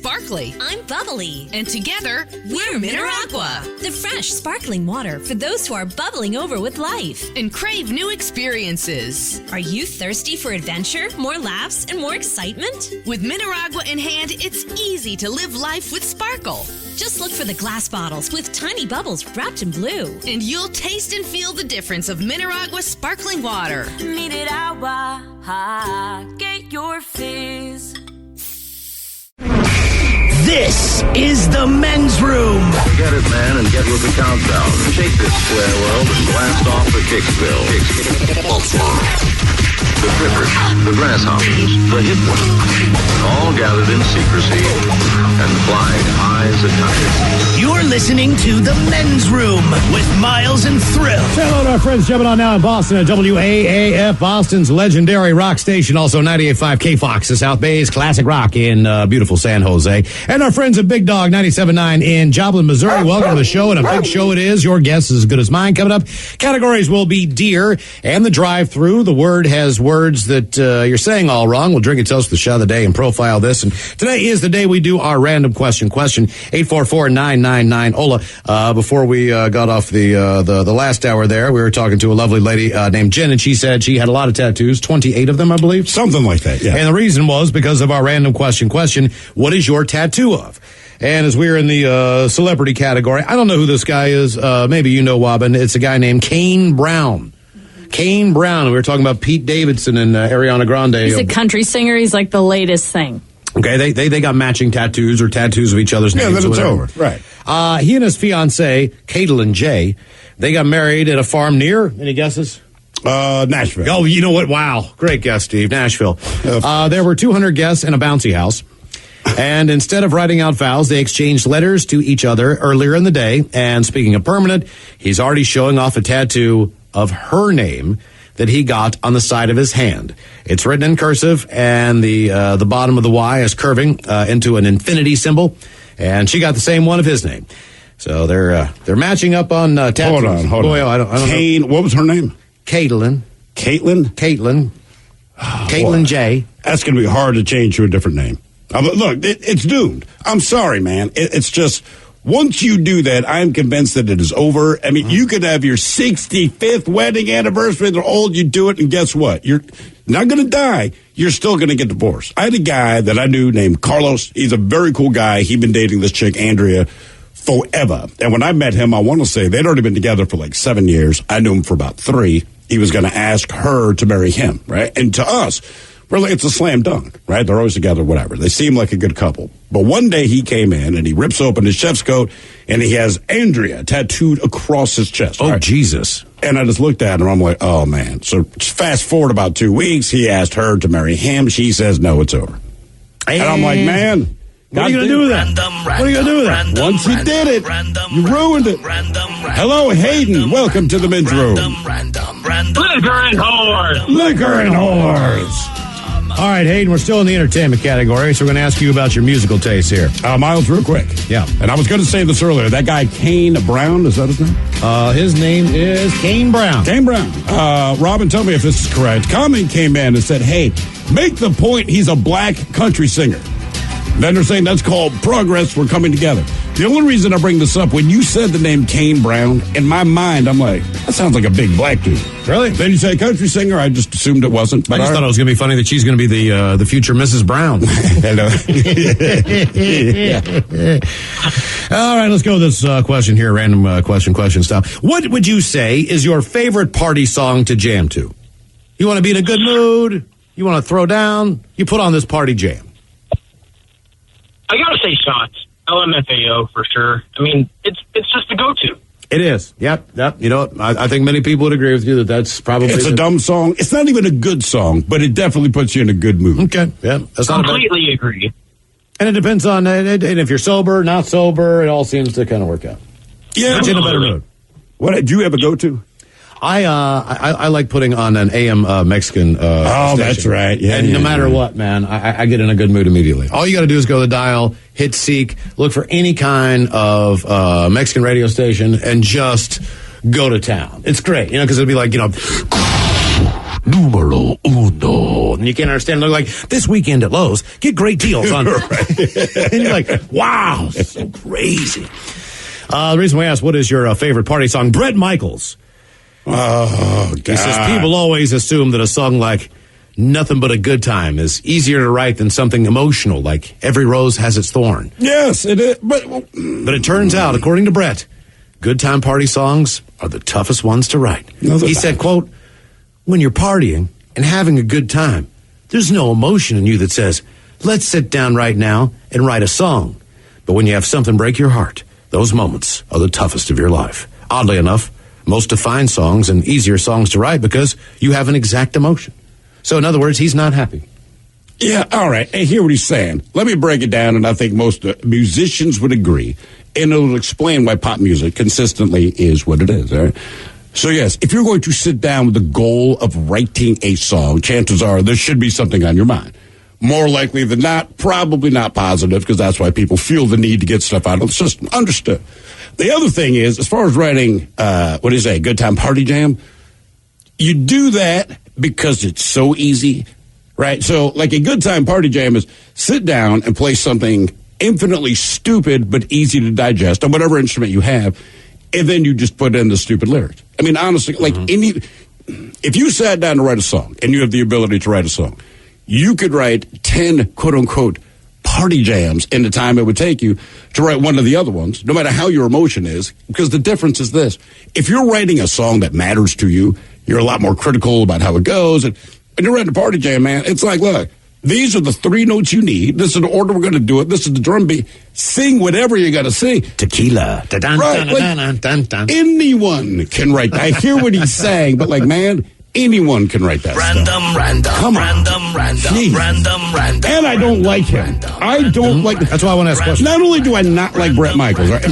sparkly. I'm bubbly. And together, we're Minnaragua. The fresh, sparkling water for those who are bubbling over with life. And crave new experiences. Are you thirsty for adventure, more laughs, and more excitement? With Minnaragua in hand, it's easy to live life with sparkle. Just look for the glass bottles with tiny bubbles wrapped in blue. And you'll taste and feel the difference of Minnaragua sparkling water. Minnaragua, get your fizz. This is the men's room. Get it, man, and get with the countdown. Shake this square world and blast off the Kicksville. The Clippers, the Grasshoppers, the Hip Ones, all gathered in secrecy and flying high as a kite. You're listening to the men's room with Miles and Thrill. Say hello to our friends jumping on now in Boston at WAAF, Boston's legendary rock station. Also 98.5 KFOX, the South Bay's classic rock in beautiful San Jose. And our friends at Big Dog 97.9 in Joplin, Missouri. Welcome to the show, and a big show it is. Your guess is as good as mine. Coming up, categories will be deer and the drive-through. The word has words that you're saying all wrong. We'll drink a toast to the shot of the day and profile this. And today is the day we do our random question. Question 844-999-OLA. Before we got off the last hour there, we were talking to a lovely lady named Jen, and she said she had a lot of tattoos, 28 of them, I believe. Something like that, yeah. And the reason was because of our random question. What is your tattoo of? And as we're in the celebrity category, I don't know who this guy is. Maybe you know, Wobbin. It's a guy named Kane Brown. Kane Brown. We were talking about Pete Davidson and Ariana Grande. He's a country singer. He's like the latest thing. Okay, they got matching tattoos or tattoos of each other's names. Yeah, then or it's whatever. over. Right. He and his fiancee, Caitlin J., they got married at a farm near, any guesses? Nashville. Oh, you know what? Wow. Great guess, Steve. Nashville. There were 200 guests in a bouncy house. And instead of writing out vows, they exchanged letters to each other earlier in the day. And speaking of permanent, he's already showing off a tattoo of her name that he got on the side of his hand. It's written in cursive, and the bottom of the Y is curving into an infinity symbol. And she got the same one of his name. So they're matching up on tattoos. Hold on. Boy, I don't Kane, know. what was her name? Caitlin. Caitlin J. That's going to be hard to change to a different name. Look, it's doomed. I'm sorry, man. It's just, once you do that, I'm convinced that it is over. I mean, you could have your 65th wedding anniversary. They're old, you do it, and guess what? You're not going to die. You're still going to get divorced. I had a guy that I knew named Carlos. He's a very cool guy. He'd been dating this chick, Andrea, forever. And when I met him, I want to say they'd already been together for like 7 years. I knew him for about 3. He was going to ask her to marry him, right? And to us, we're like, it's a slam dunk, right? They're always together, whatever. They seem like a good couple. But one day he came in and he rips open his chef's coat and he has Andrea tattooed across his chest. Oh, right? Jesus. And I just looked at her. I'm like, oh, man. So fast forward about 2 weeks. He asked her to marry him. She says, no, it's over. And I'm like, man. What are you going to do with that? What are you going to do with that? Once you did it, you ruined it. Hello, Hayden. Welcome to the men's room. Liquor and whores. Liquor and whores. All right, Hayden, we're still in the entertainment category, so we're going to ask you about your musical taste here. Miles, real quick. Yeah. And I was going to say this earlier. That guy, Kane Brown, is that his name? His name is Kane Brown. Kane Brown. Robin, tell me if this is correct. Comment came in and said, hey, make the point he's a black country singer. Then they're saying that's called progress. We're coming together. The only reason I bring this up, when you said the name Kane Brown, in my mind, I'm like, that sounds like a big black dude. Really? Then you say country singer. I just assumed it wasn't. But I just thought it was going to be funny that she's going to be the future Mrs. Brown. Hello. All right, let's go with this question here, random question style. What would you say is your favorite party song to jam to? You want to be in a good mood? You want to throw down? You put on this party jam. I gotta say shots. LMFAO for sure. I mean, it's just the go-to. It is. Yep. You know what? I think many people would agree with you that's probably... It's a dumb song. It's not even a good song, but it definitely puts you in a good mood. Okay. Yeah. That's completely agree. And it depends on and if you're sober, not sober, it all seems to kind of work out. Yeah. Puts you in a better mood. What do you have a go-to? I like putting on an AM Mexican station. That's right. Yeah, and no matter what, man, I get in a good mood immediately. All you got to do is go to the dial, hit seek, look for any kind of Mexican radio station, and just go to town. It's great, because it'll be like, numero uno. And you can't understand. They're like, this weekend at Lowe's, get great deals on And you're like, wow, so crazy. The reason we asked, what is your favorite party song? Bret Michaels. Oh, God. He says, people always assume that a song like Nothing But a Good Time is easier to write than something emotional like Every Rose Has Its Thorn. Yes, it is. But it turns out, according to Bret, good time party songs are the toughest ones to write. He said, quote, when you're partying and having a good time, there's no emotion in you that says, let's sit down right now and write a song. But when you have something break your heart, those moments are the toughest of your life. Oddly enough, most defined songs and easier songs to write because you have an exact emotion. So in other words, he's not happy. Yeah, all right. I hear what he's saying. Let me break it down, and I think most musicians would agree, and it'll explain why pop music consistently is what it is. All right? So yes, if you're going to sit down with the goal of writing a song, chances are there should be something on your mind. More likely than not, probably not positive, because that's why people feel the need to get stuff out of the system. Understood. The other thing is, as far as writing, good time party jam, you do that because it's so easy, right? So, like a good time party jam is sit down and play something infinitely stupid but easy to digest on whatever instrument you have, and then you just put in the stupid lyrics. I mean, honestly, like if you sat down to write a song and you have the ability to write a song, you could write 10 quote-unquote party jams in the time it would take you to write one of the other ones, no matter how your emotion is, because the difference is this. If you're writing a song that matters to you, you're a lot more critical about how it goes. And when you're writing a party jam, man, it's like, look, these are the 3 notes you need. This is the order we're going to do it. This is the drum beat. Sing whatever you got to sing. Tequila. Right, like, anyone can write that. I hear what he's saying, but like, man, anyone can write that stuff. Come on. Random. And I don't like him. I don't like. That's why I want to ask questions. Not only do I not like Bret Michaels, right?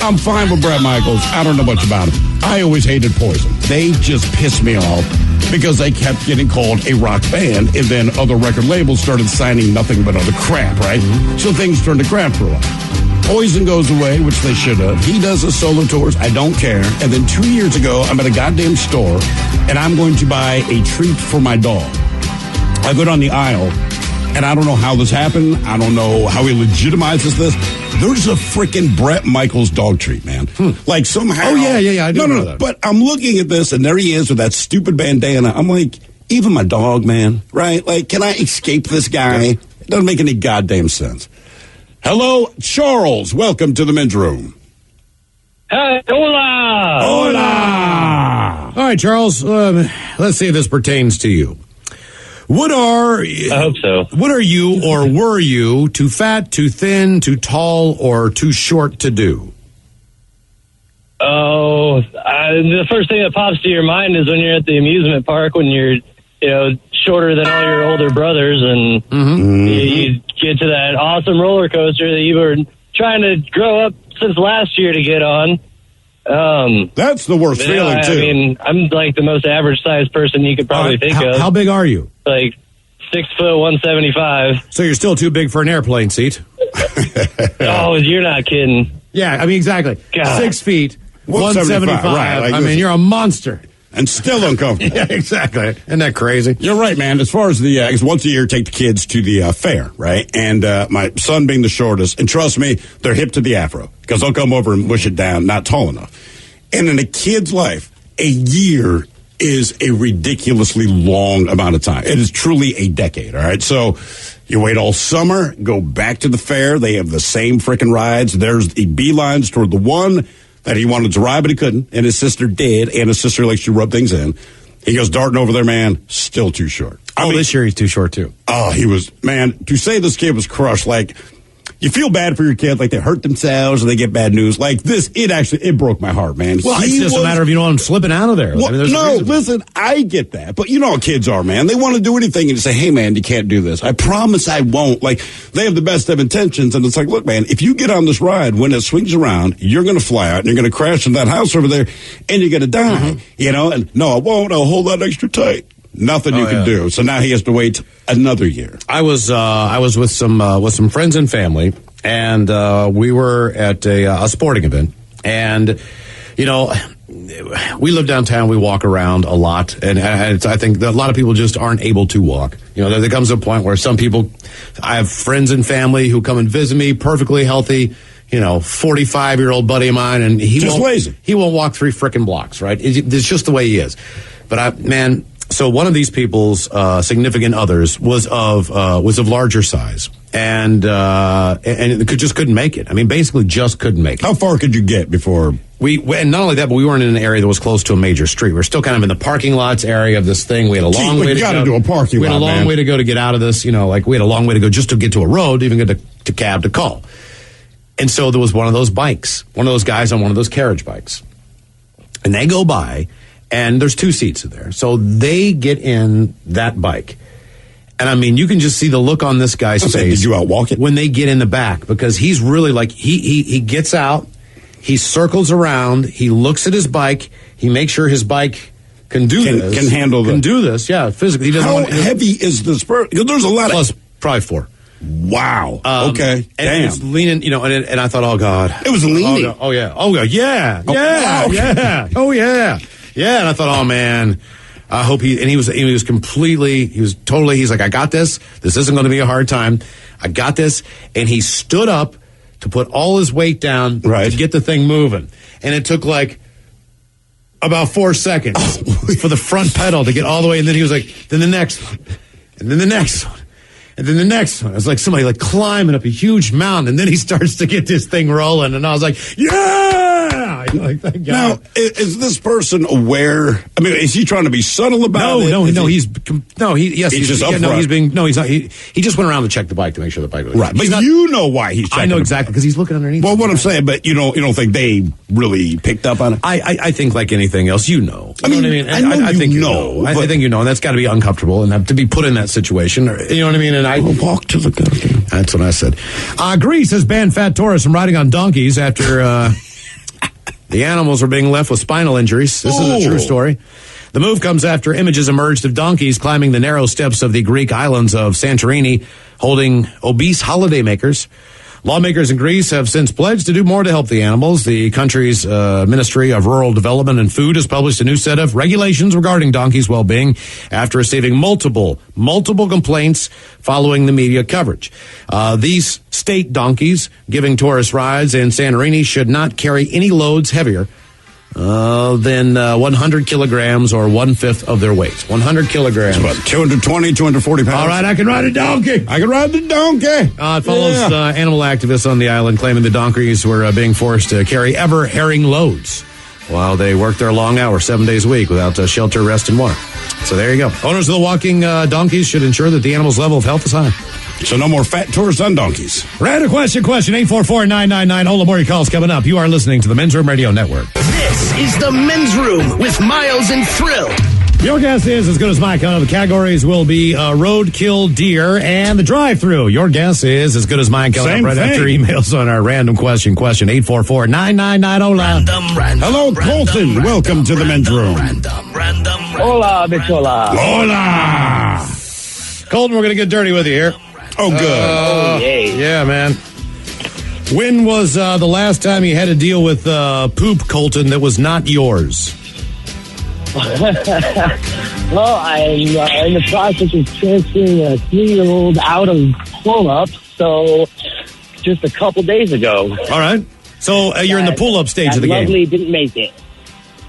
I'm fine with Bret Michaels. I don't know much about him. I always hated Poison. They just pissed me off because they kept getting called a rock band, and then other record labels started signing nothing but other crap, right? So things turned to crap for a while. Poison goes away, which they should have. He does his solo tours. I don't care. And then 2 years ago, I'm at a goddamn store, and I'm going to buy a treat for my dog. I go down the aisle, and I don't know how this happened. I don't know how he legitimizes this. There's a freaking Bret Michaels dog treat, man. Like somehow. Oh, yeah. I do know that. But I'm looking at this, and there he is with that stupid bandana. I'm like, even my dog, man, right? Like, can I escape this guy? It doesn't make any goddamn sense. Hello, Charles. Welcome to the men's room. Hey, hola! Hola! All right, Charles, let's see if this pertains to you. I hope so. What are you or were you too fat, too thin, too tall, or too short to do? Oh, the first thing that pops to your mind is when you're at the amusement park when you're, shorter than all your older brothers, and you get to that awesome roller coaster that you were trying to grow up since last year to get on. That's the worst feeling, too. I mean, I'm like the most average sized person you could probably think of. How big are you? Like 6 foot 175. So you're still too big for an airplane seat? Oh, you're not kidding. Yeah, I mean, exactly. God. 6 feet, 175. Right, like I mean, you're a monster. And still uncomfortable. Yeah, exactly. Isn't that crazy? You're right, man. As far as the, once a year, take the kids to the fair, right? And my son being the shortest, and trust me, they're hip to the afro, because they'll come over and mush it down, not tall enough. And in a kid's life, a year is a ridiculously long amount of time. It is truly a decade, all right? So you wait all summer, go back to the fair. They have the same freaking rides. There's the beelines toward the one that he wanted to ride, but he couldn't, and his sister did, and his sister likes to rub things in. He goes darting over there, man, still too short. This year he's too short, too. Oh, he was, man, to say this kid was crushed, like, you feel bad for your kid, like they hurt themselves or they get bad news. Like this, it broke my heart, man. Well, it's just a matter of, I'm slipping out of there. Well, I mean, listen, I get that. But you know how kids are, man. They want to do anything and you say, hey, man, you can't do this. I promise I won't. Like, they have the best of intentions. And it's like, look, man, if you get on this ride, when it swings around, you're going to fly out and you're going to crash in that house over there and you're going to die. And no, I won't. I'll hold that extra tight. Nothing you can do. So now he has to wait another year. I was with some friends and family, and we were at a sporting event, and we live downtown. We walk around a lot, and I think that a lot of people just aren't able to walk. You know, there comes a point where some people, I have friends and family who come and visit me, perfectly healthy, 45-year-old buddy of mine, and he won't walk 3 frickin' blocks, right? It's just the way he is. But so one of these people's significant others was of larger size, and just couldn't make it. I mean, basically just couldn't make it. How far could you get before? And not only that, but we weren't in an area that was close to a major street. We're still kind of in the parking lots area of this thing. We had a long way to go. Do a parking lot, we had a long way to go to get out of this. We had a long way to go just to get to a road, to even get to cab to call. And so there was one of those bikes, one of those guys on one of those carriage bikes, and they go by. And there's 2 seats in there. So they get in that bike. And I mean, you can just see the look on this guy's face. Did you outwalk it? When they get in the back, because he's really like, he gets out, he circles around, he looks at his bike, he makes sure his bike can do this. Can handle Can do this, yeah, physically. He How heavy is this person? There's a lot plus, probably 4. Wow. Okay. And Damn. it's leaning, and I thought, oh God. It was leaning. Oh yeah. Yeah. Oh yeah. Yeah, and I thought, oh man, I hope he was he's like, I got this. This isn't going to be a hard time. I got this. And he stood up to put all his weight down to get the thing moving. And it took like about 4 seconds for the front pedal to get all the way. And then he was like, then the next one, and then the next one. And then the next one, it was like somebody like climbing up a huge mountain, and then he starts to get this thing rolling, and I was like, yeah! Like, thank God. Now, is this person aware? I mean, is he trying to be subtle about it? He's just upfront. He's not. He just went around to check the bike to make sure the bike was right. But you know why he's checking. I know exactly, because he's looking underneath. Well, what I'm saying, but you don't think they really picked up on it? I think like anything else, you know what I mean? I think you know. I think you know, and that's got to be uncomfortable and have to be put in that situation. You know what I mean? And I walk to the gun. That's what I said. Greece has banned fat tourists from riding on donkeys after the animals were being left with spinal injuries. This is a true story. The move comes after images emerged of donkeys climbing the narrow steps of the Greek islands of Santorini, holding obese holidaymakers. Lawmakers in Greece have since pledged to do more to help the animals. The country's Ministry of Rural Development and Food has published a new set of regulations regarding donkeys' well-being after receiving multiple complaints following the media coverage. These state donkeys giving tourist rides in Santorini should not carry any loads heavier than 100 kilograms or 1/5 of their weight. 100 kilograms. It's about 220, 240 pounds. All right, I can ride a donkey. I can ride the donkey. It follows animal activists on the island claiming the donkeys were being forced to carry ever-herring loads while they worked their long hours 7 days a week without shelter, rest, and water. So there you go. Owners of the walking donkeys should ensure that the animal's level of health is high. So no more fat tourists on donkeys. Random question, 844-999. Hold on, more your calls coming up. You are listening to the Men's Room Radio Network. This is the Men's Room with Miles and Thrill. Your guess is as good as mine. The categories will be roadkill, deer, and the drive-thru. Your guess is as good as mine. Coming up right after emails on our random question, 844-999. Hello, Colton. Welcome to the Men's Room. Hola, bichola. Hola. Colton, we're going to get dirty with you here. Oh, good. Yeah, man. When was the last time you had to deal with poop, Colton, that was not yours? Well, I'm in the process of transferring a 3-year-old out of pull-ups, so just a couple days ago. All right. So you're in the pull-up stage of the game. Lovely didn't make it.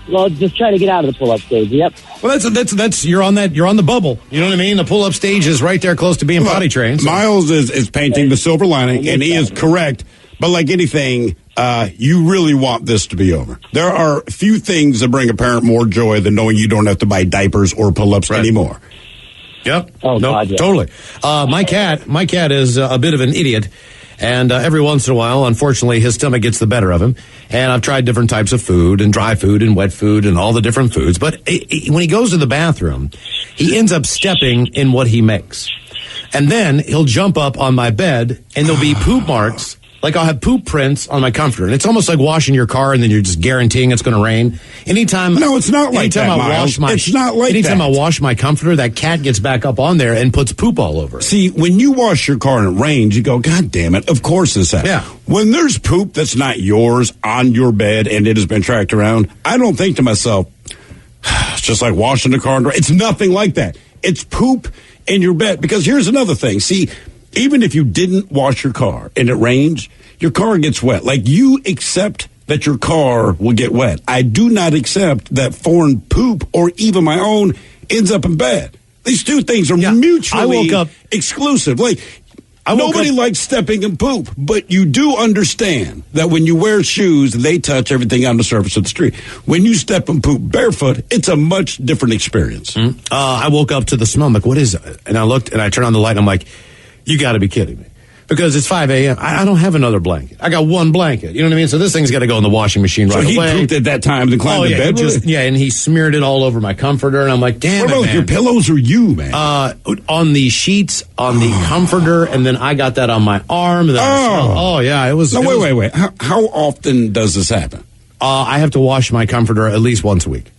Well, just trying to get out of the pull-up stage. Yep. Well, that's you're on the bubble. You know what I mean? The pull-up stage is right there close to being potty trained. So. Miles is painting the silver lining, and he is correct. But like anything, you really want this to be over. There are few things that bring a parent more joy than knowing you don't have to buy diapers or pull-ups anymore. Yep. Oh, no, God, yeah. Totally. My cat is a bit of an idiot. And every once in a while, unfortunately, his stomach gets the better of him. And I've tried different types of food and dry food and wet food and all the different foods. But when he goes to the bathroom, he ends up stepping in what he makes. And then he'll jump up on my bed and there'll be poop marks Like I'll have poop prints on my comforter, and it's almost like washing your car, and then you're just guaranteeing it's going to rain. Anytime, no, it's not like that, Miles. It's not like that. Anytime I wash my comforter, that cat gets back up on there and puts poop all over it. See, when you wash your car and it rains, you go, God damn it! Of course this happens. Yeah. When there's poop that's not yours on your bed and it has been tracked around, I don't think to myself, it's just like washing the car. It's nothing like that. It's poop in your bed. Because here's another thing. See, even if you didn't wash your car and it rains, your car gets wet. Like, you accept that your car will get wet. I do not accept that foreign poop or even my own ends up in bed. These two things are mutually exclusive. Like, nobody likes stepping in poop, but you do understand that when you wear shoes, they touch everything on the surface of the street. When you step in poop barefoot, it's a much different experience. I woke up to the smell. I'm like, what is it? And I looked and I turned on the light and I'm like, you got to be kidding me. Because it's 5 a.m. I don't have another blanket. I got one blanket. You know what I mean? So this thing's got to go in the washing machine right away. So he pooped at that time to climb the bed? And he smeared it all over my comforter. And I'm like, damn what about your pillows or you, man? On the sheets, on the comforter, and then I got that on my arm. And then it was... No, wait. How often does this happen? I have to wash my comforter at least once a week.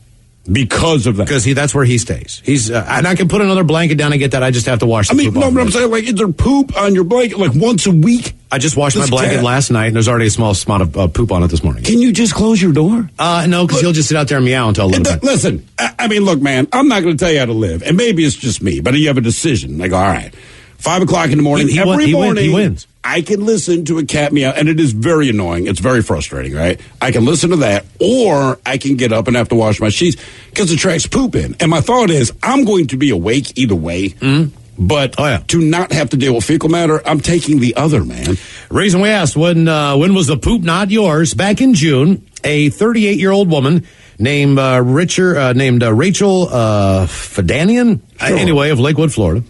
Because of that. Because that's where he stays. And I can put another blanket down and get that. I just have to wash the poop off. But I'm saying, like, is there poop on your blanket, like, once a week? I just washed my blanket last night, and there's already a small spot of poop on it this morning. Can you just close your door? No, because he'll just sit out there and meow until a little bit. Listen, I mean, look, man, I'm not going to tell you how to live. And maybe it's just me, but you have a decision. Like, all right, 5 o'clock in the morning, every morning, he wins. I can listen to a cat meow, and it is very annoying. It's very frustrating, right? I can listen to that, or I can get up and have to wash my sheets because it tracks poop in. And my thought is, I'm going to be awake either way, but to not have to deal with fecal matter, I'm taking the other, man. Reason we asked, when was the poop not yours? Back in June, a 38-year-old woman named Rachel Fadanian, anyway, of Lakewood, Florida.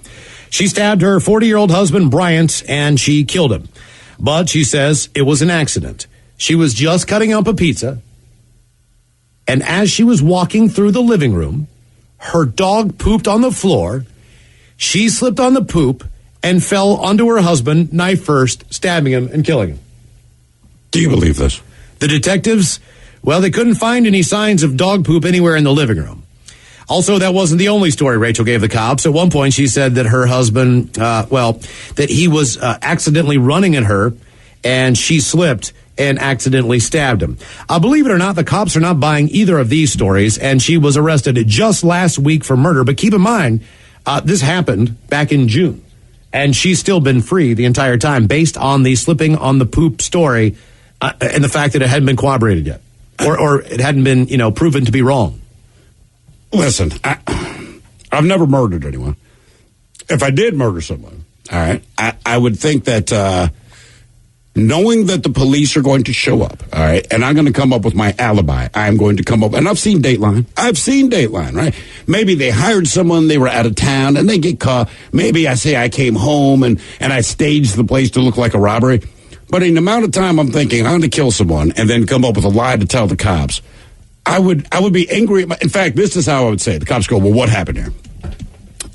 She stabbed her 40-year-old husband, Bryant, and she killed him. But she says it was an accident. She was just cutting up a pizza, and as she was walking through the living room, her dog pooped on the floor. She slipped on the poop and fell onto her husband, knife first, stabbing him and killing him. Do you believe this? The detectives, they couldn't find any signs of dog poop anywhere in the living room. Also, that wasn't the only story Rachel gave the cops. At one point, she said that her husband, that he was accidentally running at her, and she slipped and accidentally stabbed him. Believe it or not, the cops are not buying either of these stories, and she was arrested just last week for murder. But keep in mind, this happened back in June, and she's still been free the entire time based on the slipping on the poop story and the fact that it hadn't been corroborated yet, or it hadn't been, proven to be wrong. Listen, I've never murdered anyone. If I did murder someone, all right, I would think that knowing that the police are going to show up, all right, and I'm going to come up with my alibi. I'm going to come up, and I've seen Dateline, right? Maybe they hired someone, they were out of town, and they get caught. Maybe I say I came home, and I staged the place to look like a robbery. But in the amount of time I'm thinking I'm going to kill someone and then come up with a lie to tell the cops, I would be angry. In fact, this is how I would say it. The cops go, well, what happened here?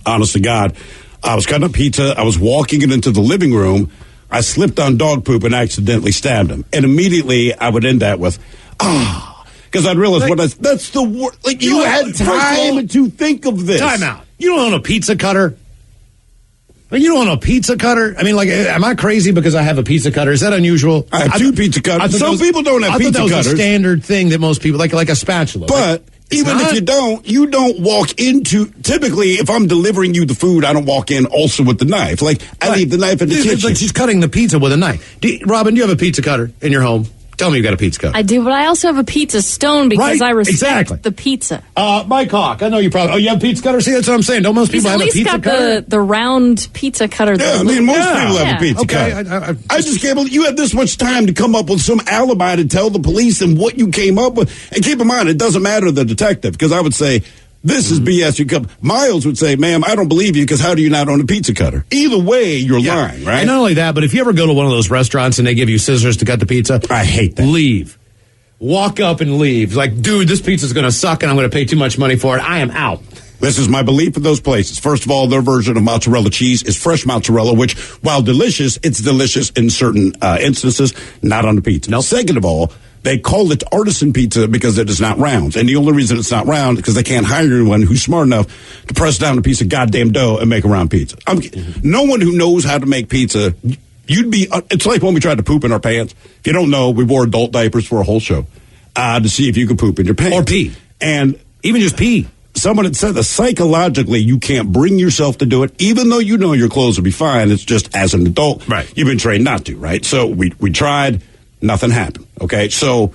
Honest to God, I was cutting up pizza. I was walking it into the living room. I slipped on dog poop and accidentally stabbed him. And immediately I would end that with, because I'd realize that's the word. Like, you had time to think of this. Time out. You don't own a pizza cutter? You don't own a pizza cutter? I mean, am I crazy because I have a pizza cutter? Is that unusual? I have two pizza cutters. Some people don't have pizza cutters. I thought that was a standard thing that most people, like a spatula. But even if you don't walk into, typically, if I'm delivering you the food, I don't walk in also with the knife. Like, I leave the knife in the kitchen. It's like she's cutting the pizza with a knife. Robin, do you have a pizza cutter in your home? Tell me you got a pizza cutter. I do, but I also have a pizza stone because I respect the pizza. Mike Hawk, I know you probably... Oh, you have a pizza cutter? See, that's what I'm saying. Don't most people have a pizza cutter? At least got the round pizza cutter. Yeah, I mean, most people have a pizza cutter. I just can't believe you had this much time to come up with some alibi to tell the police and what you came up with. And keep in mind, it doesn't matter the detective, because I would say... This is BS. Miles would say, ma'am, I don't believe you because how do you not own a pizza cutter? Either way, you're lying, right? And not only that, but if you ever go to one of those restaurants and they give you scissors to cut the pizza, I hate that. Leave. Walk up and leave. Like, dude, this pizza's going to suck and I'm going to pay too much money for it. I am out. This is my belief in those places. First of all, their version of mozzarella cheese is fresh mozzarella, which, while delicious, it's delicious in certain instances, not on the pizza. Nope. Second of all, they call it artisan pizza because it is not round. And the only reason it's not round is because they can't hire anyone who's smart enough to press down a piece of goddamn dough and make a round pizza. No one who knows how to make pizza, it's like when we tried to poop in our pants. If you don't know, we wore adult diapers for a whole show to see if you could poop in your pants. Or pee. And even just pee. Someone had said that psychologically you can't bring yourself to do it, even though you know your clothes will be fine. It's just as an adult, right? You've been trained not to, right? So we tried, nothing happened. Okay, so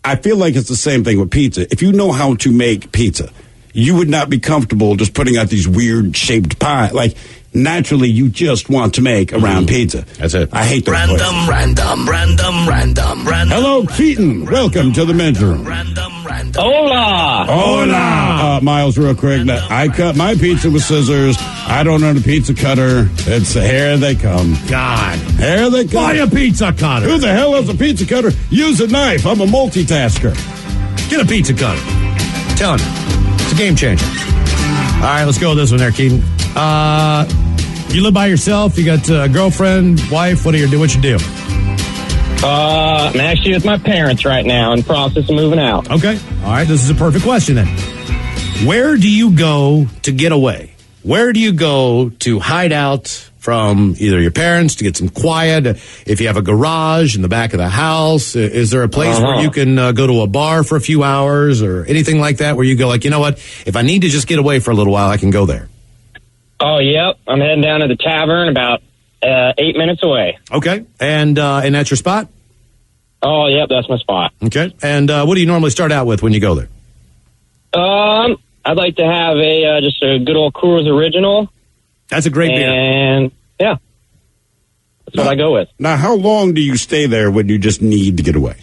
I feel like it's the same thing with pizza. If you know how to make pizza, you would not be comfortable just putting out these weird shaped pie. Like naturally, you just want to make a round pizza. That's it. I hate those Random. Hello, Keaton. Welcome to the men's room. Hola. Miles, real quick. Now, I cut my pizza with scissors. I don't own a pizza cutter. It's here they come. God. Here they come. Buy a pizza cutter. Who the hell has a pizza cutter? Use a knife. I'm a multitasker. Get a pizza cutter. I'm telling you. It's a game changer. All right, let's go with this one there, Keaton. You live by yourself? You got a girlfriend, wife? What you do? I'm actually with my parents right now in process of moving out. Okay. All right, this is a perfect question then. Where do you go to get away? Where do you go to hide out from either your parents to get some quiet? If you have a garage in the back of the house, is there a place where you can go to a bar for a few hours or anything like that where you go like, you know what, if I need to just get away for a little while, I can go there? Oh, yep. I'm heading down to the tavern about 8 minutes away. Okay. And that's your spot? Oh, yep, that's my spot. Okay. And what do you normally start out with when you go there? I'd like to have just a good old Coors Original. That's a great beer. And, yeah, that's what I go with. Now, how long do you stay there when you just need to get away?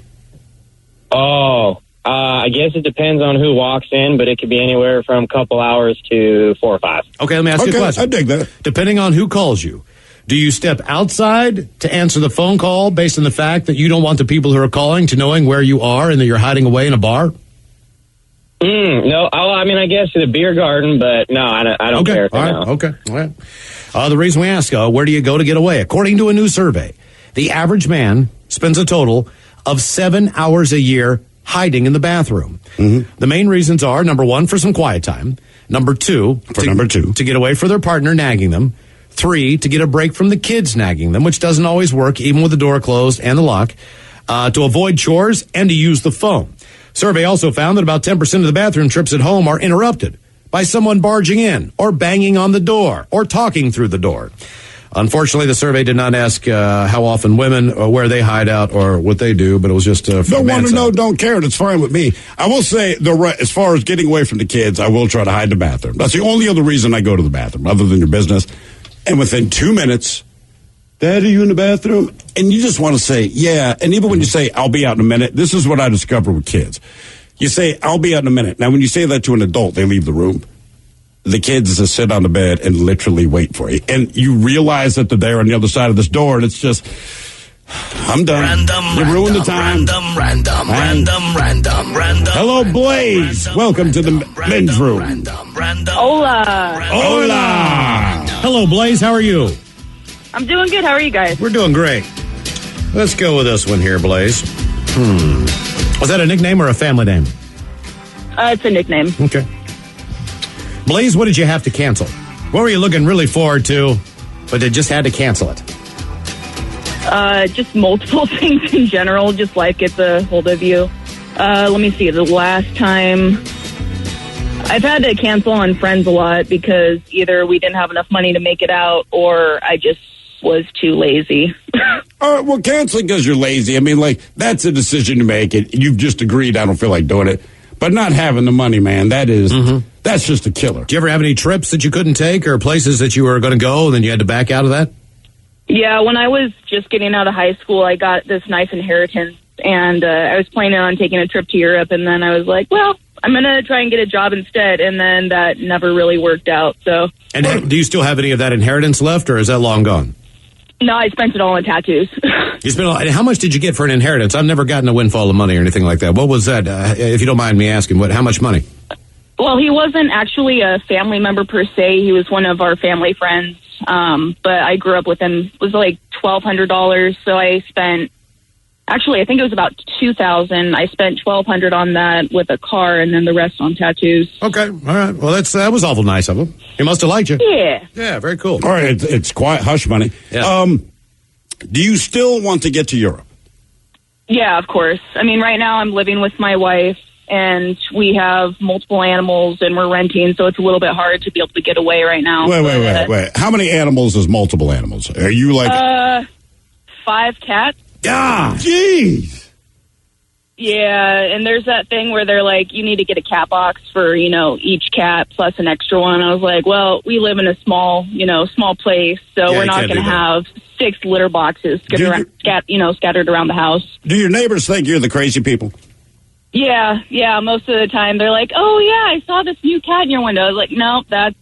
Oh, I guess it depends on who walks in, but it could be anywhere from a couple hours to 4 or 5. Okay, let me ask you a question. I dig that. Depending on who calls you, do you step outside to answer the phone call based on the fact that you don't want the people who are calling to knowing where you are and that you're hiding away in a bar? No, I mean, I guess to the beer garden, but no, I don't care. All right. Okay. All right. The reason we ask, where do you go to get away? According to a new survey, the average man spends a total of 7 hours a year hiding in the bathroom. Mm-hmm. The main reasons are, number one, for some quiet time. Number two, to get away from their partner nagging them. 3, to get a break from the kids nagging them, which doesn't always work, even with the door closed and the lock. To avoid chores and to use the phone. Survey also found that about 10% of the bathroom trips at home are interrupted by someone barging in or banging on the door or talking through the door. Unfortunately, the survey did not ask how often women or where they hide out or what they do, but it was just don't want to know, don't care. It's fine with me. I will say, as far as getting away from the kids, I will try to hide in the bathroom. That's the only other reason I go to the bathroom, other than your business. And within 2 minutes, Dad, are you in the bathroom? And you just want to say, yeah. And even when you say, I'll be out in a minute, this is what I discovered with kids. You say, I'll be out in a minute. Now, when you say that to an adult, they leave the room. The kids just sit on the bed and literally wait for you. And you realize that they're there on the other side of this door, and it's just, I'm done. You ruined the time. Random. Hello, Blaze. Welcome to the men's room. Hola. Hello, Blaze. How are you? I'm doing good. How are you guys? We're doing great. Let's go with this one here, Blaze. Was that a nickname or a family name? It's a nickname. Okay. Blaze, what did you have to cancel? What were you looking really forward to, but you just had to cancel it? Just multiple things in general. Just life gets a hold of you. Let me see. The last time I've had to cancel on friends a lot because either we didn't have enough money to make it out or I just was too lazy. All right, well, canceling because you're lazy. I mean, like, that's a decision to make. You've just agreed I don't feel like doing it. But not having the money, man, that's just a killer. Do you ever have any trips that you couldn't take or places that you were going to go and then you had to back out of that? Yeah, when I was just getting out of high school, I got this nice inheritance, and I was planning on taking a trip to Europe, and then I was like, well, I'm going to try and get a job instead, and then that never really worked out. So. And do you still have any of that inheritance left, or is that long gone? No, I spent it all on tattoos. You spent all, how much did you get for an inheritance? I've never gotten a windfall of money or anything like that. What was that? If you don't mind me asking, how much money? Well, he wasn't actually a family member per se. He was one of our family friends. But I grew up with him. It was like $1,200. So I spent, actually, I think it was about $2,000. I spent $1,200 on that with a car and then the rest on tattoos. Okay. All right. Well, that was awful nice of him. He must have liked you. Yeah. Yeah, very cool. All right. It's quite hush money. Yeah. Do you still want to get to Europe? Yeah, of course. I mean, right now I'm living with my wife. And we have multiple animals, and we're renting, so it's a little bit hard to be able to get away right now. Wait. How many animals is multiple animals? Are you like... 5 cats. Ah, jeez. Yeah, and there's that thing where they're like, you need to get a cat box for, each cat plus an extra one. I was like, well, we live in a small place, so we're not going to have 6 litter boxes scattered around the house. Do your neighbors think you're the crazy people? Yeah, most of the time they're like, oh yeah, I saw this new cat in your window. I was like, no, that's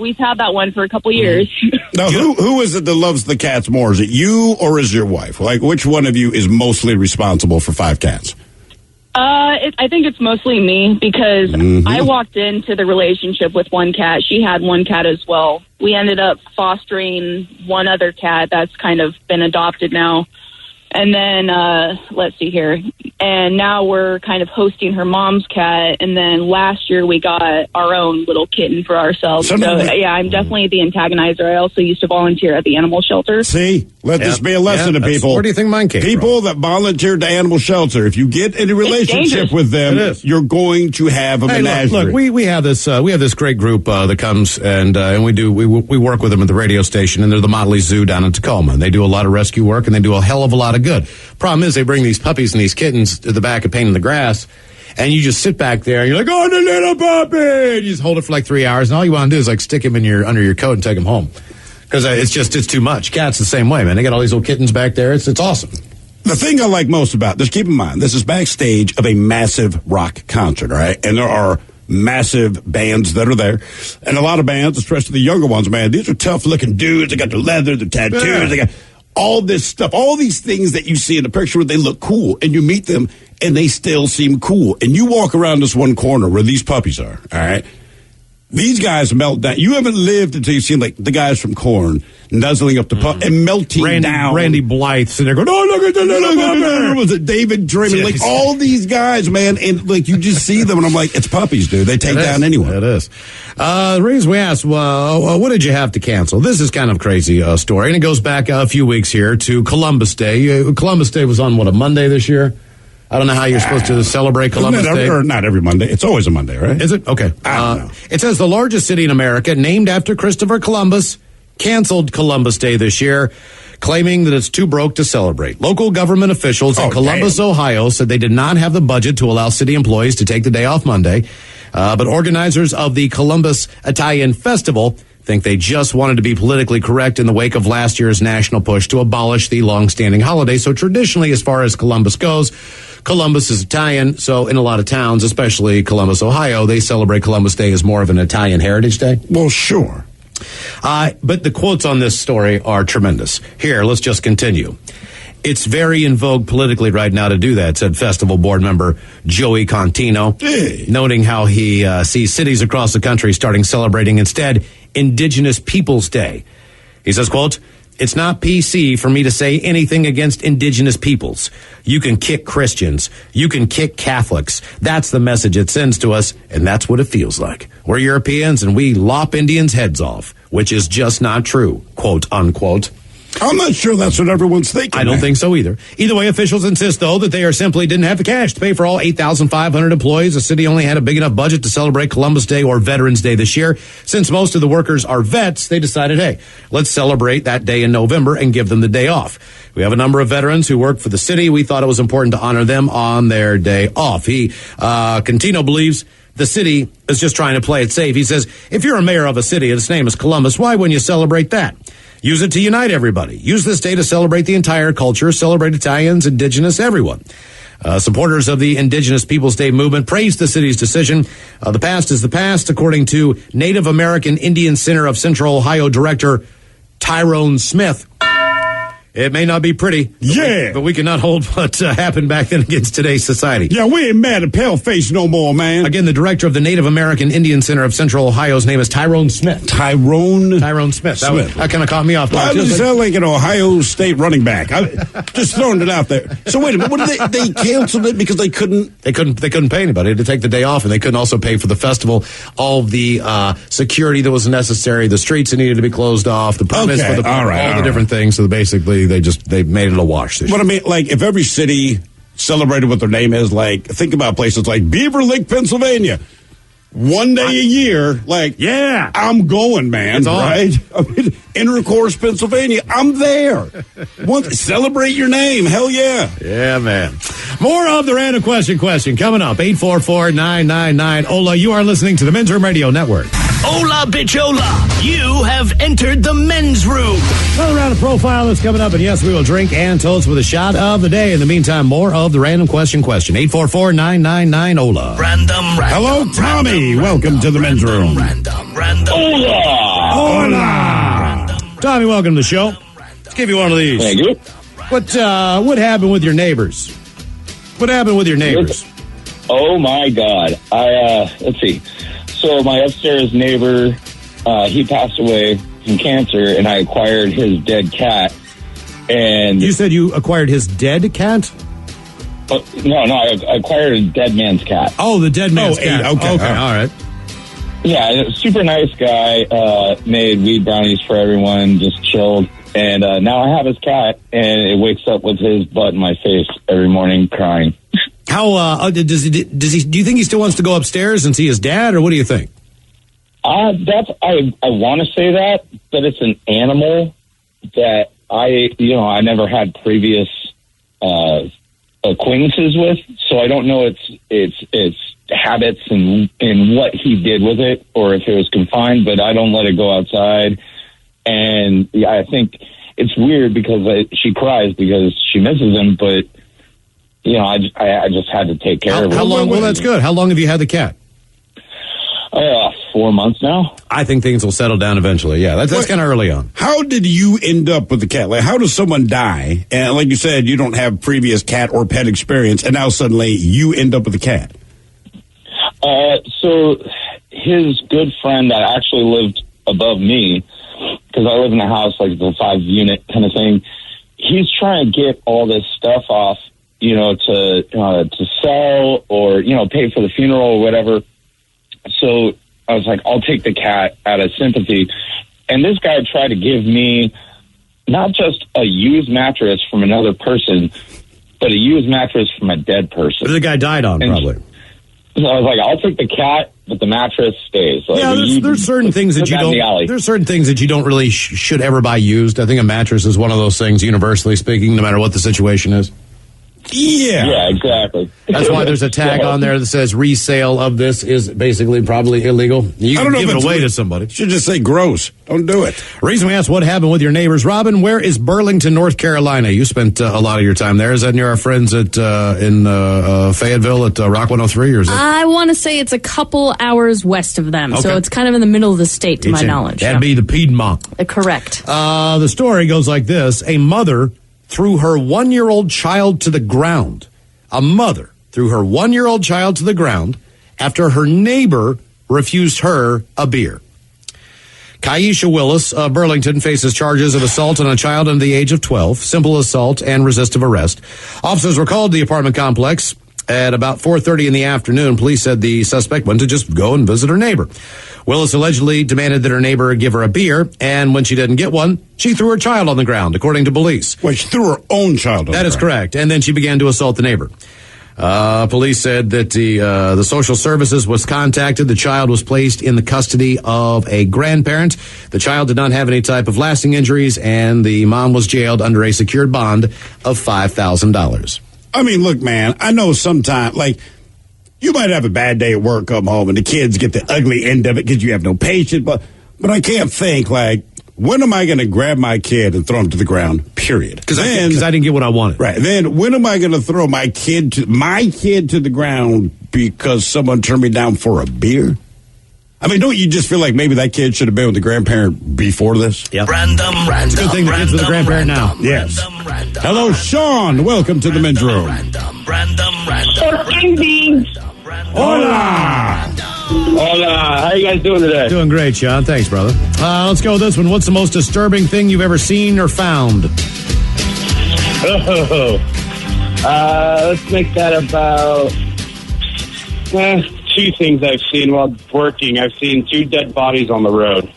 we've had that one for a couple years. Now, who is it that loves the cats more? Is it you or is your wife? Like, which one of you is mostly responsible for 5 cats? I think it's mostly me because I walked into the relationship with one cat. She had one cat as well. We ended up fostering one other cat that's kind of been adopted now. And then, let's see here. And now we're kind of hosting her mom's cat. And then last year we got our own little kitten for ourselves. So yeah, I'm definitely the antagonizer. I also used to volunteer at the animal shelter. See, let this be a lesson to people. Where do you think mine came People from? that volunteered to animal shelter, if you get in a relationship with them, you're going to have a menagerie. Look, we have this great group that comes and we work with them at the radio station, and they're the Motley Zoo down in Tacoma. And they do a lot of rescue work, and they do a hell of a lot of good. Problem is, they bring these puppies and these kittens to the back of Pain in the Grass, and you just sit back there and you're like, oh, the little puppy! And you just hold it for like 3 hours, and all you want to do is like stick him under your coat and take him home. Because it's too much. Cats the same way, man. They got all these little kittens back there. It's awesome. The thing I like most about this, keep in mind, this is backstage of a massive rock concert, all right? And there are massive bands that are there. And a lot of bands, especially the younger ones, man, these are tough-looking dudes. They got their leather, their tattoos, they got all this stuff, all these things that you see in the picture where they look cool, and you meet them, and they still seem cool. And you walk around this one corner where these puppies are, all right? These guys melt down. You haven't lived until you've seen, like, the guys from Korn nuzzling up the pup and melting down. Randy Blythe sitting there going, oh, look at the little puppy. Was it David Draymond? Like, all these guys, man, and, like, you just see them, and I'm like, it's puppies, dude. They take down anyone. It is. The reason we asked, what did you have to cancel? This is kind of a crazy story, and it goes back a few weeks here to Columbus Day. Columbus Day was on, a Monday this year? I don't know how you're supposed to celebrate Columbus Day. Or not every Monday. It's always a Monday, right? Is it? Okay. I don't know. It says the largest city in America, named after Christopher Columbus, canceled Columbus Day this year, claiming that it's too broke to celebrate. Local government officials in Columbus, Ohio, said they did not have the budget to allow city employees to take the day off Monday. But organizers of the Columbus Italian Festival think they just wanted to be politically correct in the wake of last year's national push to abolish the long-standing holiday. So traditionally, as far as Columbus goes, Columbus is Italian, so in a lot of towns, especially Columbus, Ohio, they celebrate Columbus Day as more of an Italian heritage day. Well, sure. But the quotes on this story are tremendous. Here, let's just continue. It's very in vogue politically right now to do that, said festival board member Joey Contino, noting how he sees cities across the country starting celebrating instead Indigenous Peoples Day. He says, quote, it's not PC for me to say anything against indigenous peoples. You can kick Christians. You can kick Catholics. That's the message it sends to us, and that's what it feels like. We're Europeans, and we lop Indians' heads off, which is just not true, quote, unquote. I'm not sure that's what everyone's thinking. I don't think so either. Either way, officials insist, though, that they simply didn't have the cash to pay for all 8,500 employees. The city only had a big enough budget to celebrate Columbus Day or Veterans Day this year. Since most of the workers are vets, they decided, hey, let's celebrate that day in November and give them the day off. We have a number of veterans who work for the city. We thought it was important to honor them on their day off. Contino believes the city is just trying to play it safe. He says, if you're a mayor of a city and its name is Columbus, why wouldn't you celebrate that? Use it to unite everybody. Use this day to celebrate the entire culture, celebrate Italians, Indigenous, everyone. Supporters of the Indigenous Peoples Day movement praised the city's decision. The past is the past, according to Native American Indian Center of Central Ohio Director Tyrone Smith. It may not be pretty. But we cannot hold what happened back then against today's society. Yeah, we ain't mad at Paleface no more, man. Again, the director of the Native American Indian Center of Central Ohio's name is Tyrone Smith. Tyrone Smith. That kind of caught me off. Why does it sound like an Ohio State running back? I'm just throwing it out there. So wait a minute, what did they canceled it because they couldn't pay anybody to take the day off, and they couldn't also pay for the festival, all of the security that was necessary, the streets that needed to be closed off, the permits for the all the different things. So basically, they made it a wash. What I mean, like if every city celebrated what their name is, like think about places like Beaver Lake, Pennsylvania. One day a year, like, yeah, I'm going, man, right? I mean, Intercourse, Pennsylvania, I'm there. Celebrate your name, hell yeah. Yeah, man. More of the random question coming up, 844-999. Ola, you are listening to the Men's Room Radio Network. Ola, bitch, Ola, you have entered the men's room. Another round of profile is coming up, and yes, we will drink and toast with a shot of the day. In the meantime, more of the random question. 844-999 Ola. Random. Hello, Tommy. Welcome to the men's room. Hola. Tommy, welcome to the show. Let's give you one of these. Thank you. What happened with your neighbors? What happened with your neighbors? Oh my God. Let's see. So my upstairs neighbor, he passed away from cancer, and I acquired his dead cat. And you said you acquired his dead cat? No, I acquired a dead man's cat. Oh, the dead man's cat. Okay, all right. Yeah, super nice guy. Made weed brownies for everyone, just chilled. And now I have his cat, and it wakes up with his butt in my face every morning crying. How does he? Do you think he still wants to go upstairs and see his dad, or what do you think? I want to say that, but it's an animal that I never had previous acquaintances with, so I don't know its habits and what he did with it, or if it was confined. But I don't let it go outside, and I think it's weird because she cries because she misses him, but. I just had to take care of it. How long? Well, that's good. How long have you had the cat? 4 months now. I think things will settle down eventually. Yeah, that's kind of early on. How did you end up with the cat? Like, how does someone die? And like you said, you don't have previous cat or pet experience, and now suddenly you end up with a cat. So his good friend that actually lived above me, because I live in a house like the 5-unit kind of thing. He's trying to get all this stuff off. To sell or, pay for the funeral or whatever. So I was like, I'll take the cat out of sympathy. And this guy tried to give me not just a used mattress from another person, but a used mattress from a dead person. The guy died on, probably. So I was like, I'll take the cat, but the mattress stays. Like, there's certain things that you don't. There's certain things that you don't really should ever buy used. I think a mattress is one of those things, universally speaking, no matter what the situation is. Yeah, exactly. That's why there's a tag on there that says resale of this is basically probably illegal. You can give it away to somebody. Should just say gross. Don't do it. Reason we asked what happened with your neighbors. Robin, where is Burlington, North Carolina? You spent a lot of your time there. Is that near our friends at in Fayetteville at Rock 103? Or is it? I want to say it's a couple hours west of them. Okay. So it's kind of in the middle of the state, to my knowledge. That'd be the Piedmont. Correct. The story goes like this. A mother threw her 1-year-old child to the ground. A mother threw her 1-year-old child to the ground after her neighbor refused her a beer. Kaisha Willis of Burlington faces charges of assault on a child under the age of 12, simple assault, and resistive arrest. Officers were called to the apartment complex at about 4:30 in the afternoon. Police said the suspect went to just go and visit her neighbor. Willis allegedly demanded that her neighbor give her a beer, and when she didn't get one, she threw her child on the ground, according to police. Well, she threw her own child on the ground. That is correct, and then she began to assault the neighbor. Police said that the social services was contacted. The child was placed in the custody of a grandparent. The child did not have any type of lasting injuries, and the mom was jailed under a secured bond of $5,000. I mean, look, man, I know sometimes, like, you might have a bad day at work, come home, and the kids get the ugly end of it because you have no patience. But I can't think, like, when am I going to grab my kid and throw him to the ground, period? Because I didn't get what I wanted. Right. Then when am I going to throw my kid to the ground because someone turned me down for a beer? I mean, don't you just feel like maybe that kid should have been with the grandparent before this? Yep. Random. It's a good thing the kid's with the grandparent now. Yes. Hello, Sean. Welcome to the men's room. Hola. Hola. How you guys doing today? Doing great, Sean. Thanks, brother. Let's go with this one. What's the most disturbing thing you've ever seen or found? Let's make that about 2 things I've seen while working. I've seen 2 dead bodies on the road.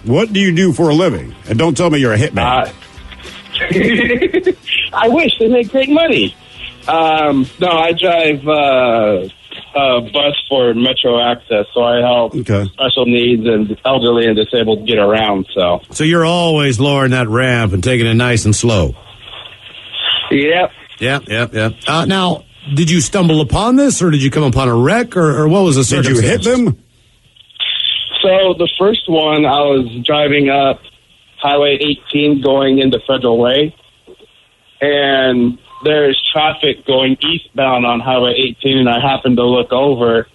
What do you do for a living? And don't tell me you're a hitman. I wish. They make great money. No, I drive a bus for Metro Access, so I help special needs and elderly and disabled get around. So you're always lowering that ramp and taking it nice and slow. Yep. Yep. Now, did you stumble upon this, or did you come upon a wreck, or what was the circumstance? Did you hit them? So the first one, I was driving up Highway 18 going into Federal Way, and there's traffic going eastbound on Highway 18, and I happened to look over,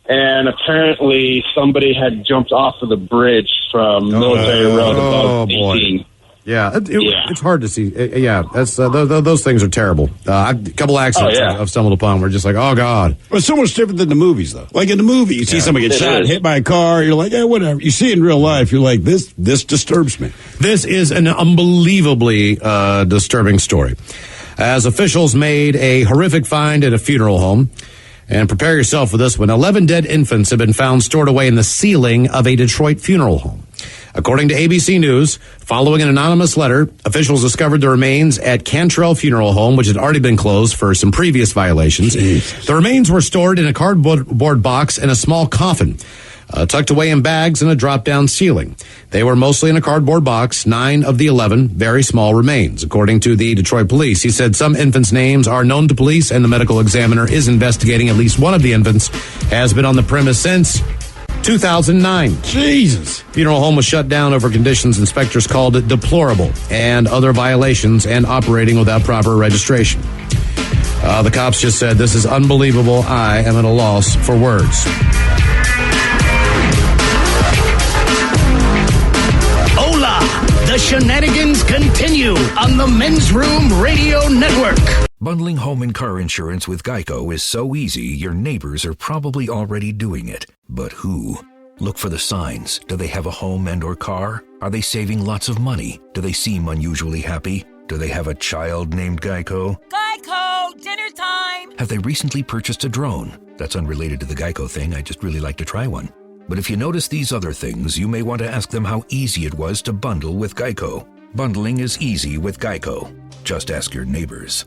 and apparently somebody had jumped off of the bridge from Military Road above 18. Boy. Yeah, it's hard to see. That's those things are terrible. A couple accidents I've stumbled upon were just like, oh, God. Well, it's so much different than the movies, though. Like in the movie, you see somebody get shot, hit by a car, you're like, whatever. You see it in real life, you're like, this disturbs me. This is an unbelievably disturbing story. As officials made a horrific find at a funeral home. And prepare yourself for this one. 11 dead infants have been found stored away in the ceiling of a Detroit funeral home. According to ABC News, following an anonymous letter, officials discovered the remains at Cantrell Funeral Home, which had already been closed for some previous violations. The remains were stored in a cardboard box and a small coffin, tucked away in bags in a drop-down ceiling. They were mostly in a cardboard box. 9 of the 11 very small remains, according to the Detroit police. He said some infants' names are known to police, and the medical examiner is investigating. At least one of the infants has been on the premise since 2009. Jesus. Funeral home was shut down over conditions inspectors called it deplorable and other violations and operating without proper registration. The cops just said, this is unbelievable. I am at a loss for words. Hola! The shenanigans continue on the Men's Room Radio Network. Bundling home and car insurance with Geico is so easy, your neighbors are probably already doing it. But who? Look for the signs. Do they have a home and or car? Are they saving lots of money? Do they seem unusually happy? Do they have a child named Geico? Geico, dinner time! Have they recently purchased a drone? That's unrelated to the Geico thing, I just really like to try one. But if you notice these other things, you may want to ask them how easy it was to bundle with Geico. Bundling is easy with Geico. Just ask your neighbors.